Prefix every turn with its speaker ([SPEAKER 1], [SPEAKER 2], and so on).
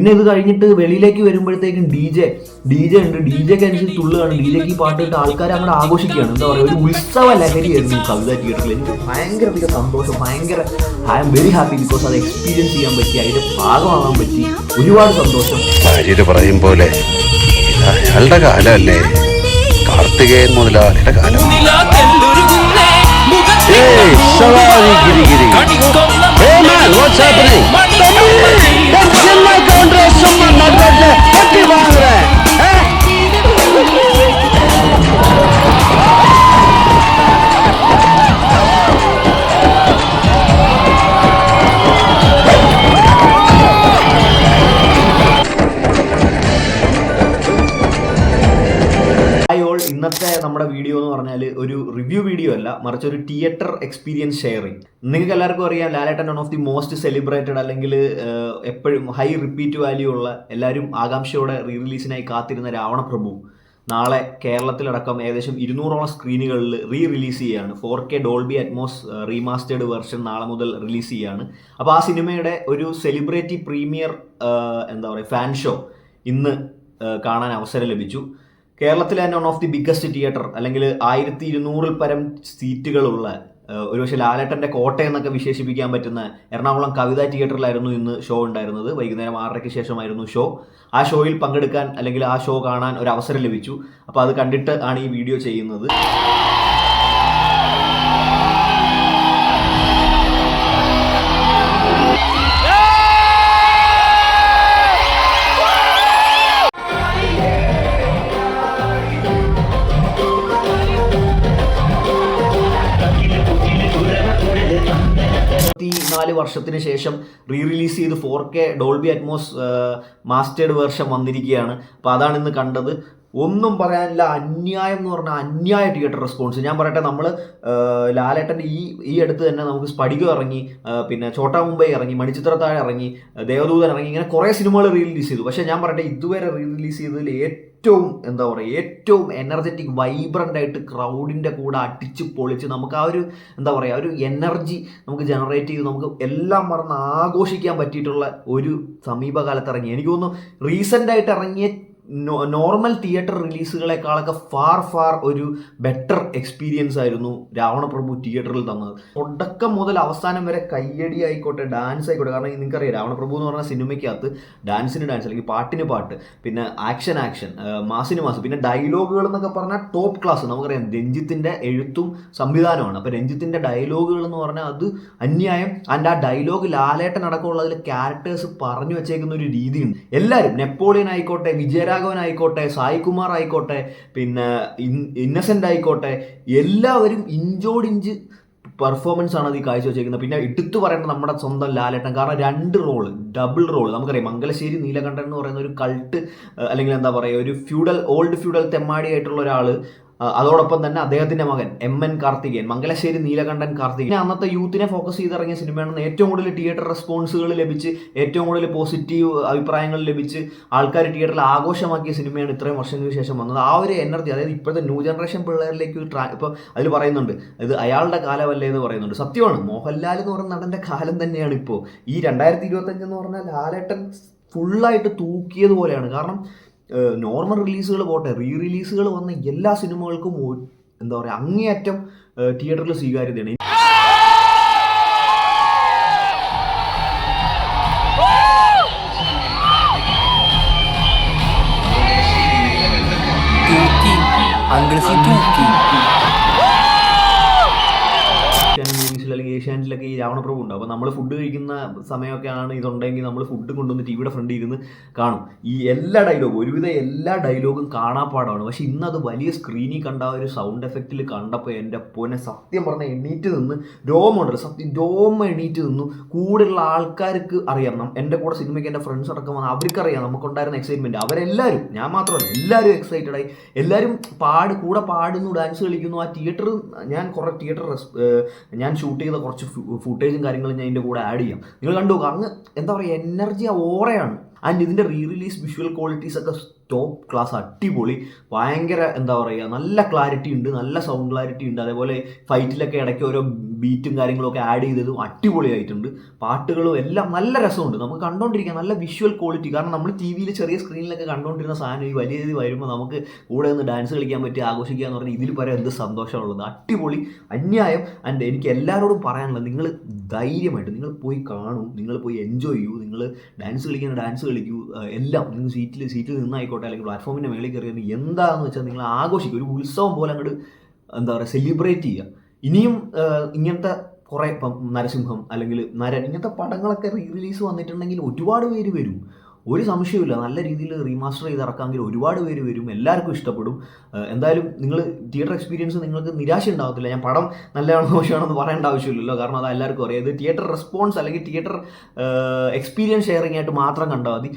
[SPEAKER 1] പിന്നെ ഇത് കഴിഞ്ഞിട്ട് വെളിയിലേക്ക് വരുമ്പോഴത്തേക്കും ഡി ജെ ഉണ്ട്. ഡി ജെക്ക് അനുസരിച്ച് തുള്ളുകയാണ്. ഡി ജെക്ക് ഈ പാട്ട് ഇട്ട് ആൾക്കാർ അങ്ങനെ ആഘോഷിക്കുകയാണ്. എന്താ പറയുക, ഒരു ഉത്സവ ലഹരിയായിരുന്നു കവിത തിയേറ്ററിൽ. എനിക്ക് ഭയങ്കര സന്തോഷം, ഭയങ്കര I am very happy because അത് എക്സ്പീരിയൻസ് ചെയ്യാൻ പറ്റി, അതിന്റെ ഭാഗമാകാൻ പറ്റി. ഒരുപാട് സന്തോഷം.
[SPEAKER 2] പറയും പോലെ അയാളുടെ കാലമല്ലേ കാർത്തികേയൻ മുതലാളിയുടെ കാലം.
[SPEAKER 1] ഇന്നത്തെ നമ്മുടെ വീഡിയോ എന്ന് പറഞ്ഞാൽ ഒരു റിവ്യൂ വീഡിയോ അല്ല, മറിച്ച് ഒരു തിയേറ്റർ എക്സ്പീരിയൻസ് ഷെയറിങ്. നിങ്ങൾക്ക് എല്ലാവർക്കും അറിയാം, Lalettan one of the most celebrated, അല്ലെങ്കിൽ എപ്പോഴും ഹൈ റിപ്പീറ്റ് വാല്യൂ ഉള്ള, എല്ലാവരും ആകാംക്ഷയോടെ റീ റിലീസിനായി കാത്തിരുന്ന രാവണപ്രഭു നാളെ കേരളത്തിലടക്കം ഏകദേശം 200ഓളം സ്ക്രീനുകളിൽ റിലീസ് ചെയ്യുകയാണ്. 4K Dolby Atmos remastered version നാളെ മുതൽ റിലീസ് ചെയ്യുകയാണ്. അപ്പോൾ ആ സിനിമയുടെ ഒരു സെലിബ്രിറ്റി പ്രീമിയർ എന്താ പറയുക ഫാൻ ഷോ ഇന്ന് കാണാൻ അവസരം ലഭിച്ചു. കേരളത്തിലെ തന്നെ one of the biggest theatre, അല്ലെങ്കിൽ 1200 പരം സീറ്റുകളുള്ള, ഒരുപക്ഷെ ലാലേട്ടൻ്റെ കോട്ടയം എന്നൊക്കെ വിശേഷിപ്പിക്കാൻ പറ്റുന്ന എറണാകുളം കവിത തിയേറ്ററിലായിരുന്നു ഇന്ന് ഷോ ഉണ്ടായിരുന്നത്. വൈകുന്നേരം 6:30 ശേഷമായിരുന്നു ഷോ. ആ ഷോയിൽ പങ്കെടുക്കാൻ, അല്ലെങ്കിൽ ആ ഷോ കാണാൻ ഒരു അവസരം ലഭിച്ചു. അപ്പോൾ അത് കണ്ടിട്ട് ആണ് ഈ വീഡിയോ ചെയ്യുന്നത്. വർഷത്തിന് ശേഷം റിലീസ് ചെയ്ത് 4K Dolby Atmos mastered version വന്നിരിക്കുകയാണ്. അപ്പോൾ അതാണ് ഇന്ന് കണ്ടത്. ഒന്നും പറയാനില്ല, അന്യായം എന്ന് പറഞ്ഞാൽ അന്യായ തിയേറ്റർ റെസ്പോൺസ്. ഞാൻ പറയട്ടെ, നമ്മൾ ലാലേട്ടൻ്റെ ഈ അടുത്ത് തന്നെ നമുക്ക് സ്പടികം ഇറങ്ങി, പിന്നെ ചോട്ടാ മുംബൈ ഇറങ്ങി, മണിച്ചിത്രത്താഴ് ഇറങ്ങി, ദേവദൂതൻ ഇറങ്ങി, ഇങ്ങനെ കുറേ സിനിമകൾ റിലീസ് ചെയ്തു. പക്ഷേ ഞാൻ പറയട്ടെ, ഇതുവരെ റിലീസ് ചെയ്തതിൽ ഏറ്റവും എനർജറ്റിക് വൈബ്രൻ്റ് ആയിട്ട് ക്രൗഡിൻ്റെ കൂടെ അടിച്ച് പൊളിച്ച് നമുക്ക് ആ ഒരു എന്താ പറയുക ഒരു എനർജി നമുക്ക് ജനറേറ്റ് ചെയ്ത് നമുക്ക് എല്ലാം മറന്ന് ആഘോഷിക്കാൻ പറ്റിയിട്ടുള്ള ഒരു സമീപകാലത്ത് ഇറങ്ങി, എനിക്ക് തോന്നുന്നു റീസെൻ്റായിട്ട് ഇറങ്ങിയ നോർമൽ തിയേറ്റർ റിലീസുകളെക്കാളൊക്കെ ഫാർ ഒരു ബെറ്റർ എക്സ്പീരിയൻസ് ആയിരുന്നു രാവണപ്രഭു തിയേറ്ററിൽ തന്നത്. തുടക്കം മുതൽ അവസാനം വരെ കയ്യടി ആയിക്കോട്ടെ, ഡാൻസ് ആയിക്കോട്ടെ. കാരണം നിങ്ങൾക്കറിയാം, രാവണപ്രഭു എന്ന് പറഞ്ഞ സിനിമയ്ക്കകത്ത് ഡാൻസിന് ഡാൻസ്, അല്ലെങ്കിൽ പാട്ടിന് പാട്ട്, പിന്നെ ആക്ഷൻ, മാസിന് മാസ്, പിന്നെ ഡയലോഗുകൾ എന്നൊക്കെ പറഞ്ഞാൽ ടോപ്പ് ക്ലാസ്. നമുക്കറിയാം രഞ്ജിത്തിൻ്റെ എഴുത്തും സംവിധാനമാണ്. അപ്പോൾ രഞ്ജിത്തിൻ്റെ ഡയലോഗുകൾ എന്ന് പറഞ്ഞാൽ അത് അന്യായം. ആൻഡ് ആ ഡയലോഗ് ലാലേട്ടൻ അടക്കമുള്ള അതിൽ ക്യാരക്ടേഴ്സ് പറഞ്ഞു വെച്ചേക്കുന്ന ഒരു രീതിയുണ്ട്. എല്ലാവരും, നെപ്പോളിയൻ ആയിക്കോട്ടെ, വിജയരാഘവൻ ആയിക്കോട്ടെ, സായികുമാർ ആയിക്കോട്ടെ, പിന്നെ ഇന്നസെന്റ് ആയിക്കോട്ടെ, എല്ലാവരും ഇഞ്ചോടിഞ്ച് പെർഫോമൻസ് ആണ് അത് ഈ കാഴ്ചവെച്ചേക്കുന്നത്. പിന്നെ എടുത്തു പറയേണ്ടത് നമ്മുടെ സ്വന്തം ലാലേട്ടൻ. കാരണം 2 ഡബിൾ റോള്. നമുക്കറിയാം, മംഗലശ്ശേരി നീലകണ്ഠൻ എന്ന് പറയുന്ന ഒരു കൾട്ട്, അല്ലെങ്കിൽ എന്താ പറയുക ഒരു ഓൾഡ് ഫ്യൂഡൽ തെമ്മാടി ആയിട്ടുള്ള ഒരാൾ, അതോടൊപ്പം തന്നെ അദ്ദേഹത്തിന്റെ മകൻ MN കാർത്തികേയൻ, മംഗലശ്ശേരി നീലകണ്ഠൻ കാർത്തികേയൻ. അന്നത്തെ യൂത്തിനെ ഫോക്കസ് ചെയ്തിറങ്ങിയ സിനിമയാണെന്ന് ഏറ്റവും കൂടുതൽ തിയേറ്റർ റെസ്പോൺസുകൾ ലഭിച്ച്, ഏറ്റവും കൂടുതൽ പോസിറ്റീവ് അഭിപ്രായങ്ങൾ ലഭിച്ച് ആൾക്കാർ തിയേറ്ററിൽ ആഘോഷമാക്കിയ സിനിമയാണ് ഇത്രയും വർഷങ്ങൾക്ക് ശേഷം വന്നത്. ആ ഒരു എനർജി, അതായത് ഇപ്പോഴത്തെ ന്യൂ ജനറേഷൻ പിള്ളേരിലേക്ക് ഇപ്പോൾ അതിൽ പറയുന്നുണ്ട്, ഇത് അയാളുടെ കാലമല്ലേ എന്ന് പറയുന്നുണ്ട്. സത്യമാണ്, മോഹൻലാൽ എന്ന് പറയുന്ന നടൻ്റെ കാലം തന്നെയാണ് ഇപ്പോൾ. ഈ 2025 എന്ന് പറഞ്ഞാൽ ലാലേട്ടൻ ഫുള്ളായിട്ട് തൂക്കിയതുപോലെയാണ്. കാരണം നോർമൽ റിലീസുകൾ പോട്ടെ, റിലീസുകൾ വന്ന എല്ലാ സിനിമകൾക്കും എന്താ പറയുക അങ്ങേയറ്റം തിയേറ്ററിൽ സ്വീകാര്യതയാണ്. അല്ലെങ്കിൽ ഏഷ്യാനെറ്റിലൊക്കെ ഈ രാവണപ്രഭു ഉണ്ടാവും. അപ്പോൾ നമ്മൾ ഫുഡ് കഴിക്കുന്ന സമയമൊക്കെയാണ് ഇതുണ്ടെങ്കിൽ നമ്മൾ ഫുഡ് കൊണ്ടുവന്ന് ടിവിയുടെ ഫ്രണ്ടിൽ ഇരുന്ന് കാണും. ഈ എല്ലാ ഡയലോഗും, ഒരുവിധം എല്ലാ ഡയലോഗും കാണാപ്പാടാണ്. പക്ഷെ ഇന്നത് വലിയ സ്ക്രീനിൽ കണ്ട ഒരു സൗണ്ട് എഫക്റ്റിൽ കണ്ടപ്പോൾ എൻ്റെ പൊന്നെ സത്യം പറഞ്ഞാൽ എണീറ്റ് നിന്ന് രോമം എണീറ്റ് നിന്നു. കൂടെയുള്ള ആൾക്കാർക്ക് അറിയാം, എൻ്റെ കൂടെ സിനിമയ്ക്ക് എൻ്റെ ഫ്രണ്ട്സ് അടക്കം വന്ന് അവർക്കറിയാം നമുക്കുണ്ടായിരുന്ന എക്സൈറ്റ്മെൻറ്റ്. അവരെല്ലാവരും, ഞാൻ മാത്രമല്ല, എല്ലാവരും എക്സൈറ്റഡായി. എല്ലാവരും കൂടെ പാടുന്നു, ഡാൻസ് കളിക്കുന്നു. ആ തിയേറ്റർ ഞാൻ ഷൂട്ട് ചെയ്ത കുറച്ച് ഫുട്ടേജും കാര്യങ്ങളും ഞാൻ ഇതിൻ്റെ കൂടെ ആഡ് ചെയ്യാം. നിങ്ങൾ കണ്ടു, അങ്ങ് എന്താ പറയുക എനർജി, ആ ഓറയാണ്. ആൻഡ് ഇതിൻ്റെ റിലീസ് വിഷ്വൽ ക്വാളിറ്റീസ് ഒക്കെ ടോപ്പ് ക്ലാസ്, അടിപൊളി, ഭയങ്കര എന്താ പറയുക, നല്ല ക്ലാരിറ്റി ഉണ്ട്, നല്ല സൗണ്ട് ക്ലാരിറ്റി ഉണ്ട്. അതേപോലെ ഫൈറ്റിലൊക്കെ ഇടയ്ക്ക് ഓരോ ബീറ്റും കാര്യങ്ങളൊക്കെ ആഡ് ചെയ്തതും അടിപൊളിയായിട്ടുണ്ട്. പാട്ടുകളും എല്ലാം നല്ല രസമുണ്ട്, നമുക്ക് കണ്ടുകൊണ്ടിരിക്കാൻ നല്ല വിഷ്വൽ ക്വാളിറ്റി. കാരണം നമ്മൾ ടി വിയിൽ ചെറിയ സ്ക്രീനിലൊക്കെ കണ്ടുകൊണ്ടിരുന്ന സാധനം ഈ വലിയ രീതി വരുമ്പോൾ നമുക്ക് കൂടെ ഒന്ന് ഡാൻസ് കളിക്കാൻ പറ്റി ആഘോഷിക്കുക എന്ന് പറഞ്ഞാൽ ഇതിൽ പറയാൻ എന്ത് സന്തോഷമുള്ളത്. അടിപൊളി, അന്യായം. ആൻഡ് എനിക്ക് എല്ലാവരോടും പറയാനുള്ളത്, നിങ്ങൾ ധൈര്യമായിട്ട് നിങ്ങൾ പോയി കാണൂ, നിങ്ങൾ പോയി എൻജോയ് ചെയ്യൂ, നിങ്ങൾ ഡാൻസ് കളിക്കാൻ ഡാൻസ് കളിക്കൂ, എല്ലാം നിങ്ങൾ സീറ്റിൽ നിന്നായിക്കോട്ടെ അല്ലെങ്കിൽ പ്ലാറ്റ്ഫോമിൻ്റെ മേളിൽ കയറി എന്താണെന്ന് വെച്ചാൽ നിങ്ങൾ ആഘോഷിക്കും, ഒരു ഉത്സവം പോലെ അങ്ങോട്ട് എന്താ പറയുക സെലിബ്രേറ്റ് ചെയ്യുക. ഇനിയും ഇങ്ങനത്തെ കുറേ ഇപ്പം നരസിംഹം അല്ലെങ്കിൽ നരൻ ഇങ്ങനത്തെ പടങ്ങളൊക്കെ റിലീസ് വന്നിട്ടുണ്ടെങ്കിൽ ഒരുപാട് പേര് വരും, ഒരു സംശയമില്ല. നല്ല രീതിയിൽ റീമാസ്റ്റർ ചെയ്ത് ഇറക്കാമെങ്കിൽ ഒരുപാട് പേര് വരും, എല്ലാവർക്കും ഇഷ്ടപ്പെടും. എന്തായാലും നിങ്ങൾ തിയേറ്റർ എക്സ്പീരിയൻസ് നിങ്ങൾക്ക് നിരാശ ഉണ്ടാകത്തില്ല. ഞാൻ പടം നല്ലതാണോ മോശമാണോ എന്ന് പറയേണ്ട ആവശ്യമില്ലല്ലോ, കാരണം അത് എല്ലാവർക്കും അറിയാം. ഇത് തിയേറ്റർ റെസ്പോൺസ് അല്ലെങ്കിൽ തിയേറ്റർ എക്സ്പീരിയൻസ് ഷെയറിംഗ് ആയിട്ട് മാത്രം കണ്ടാൽ മതി.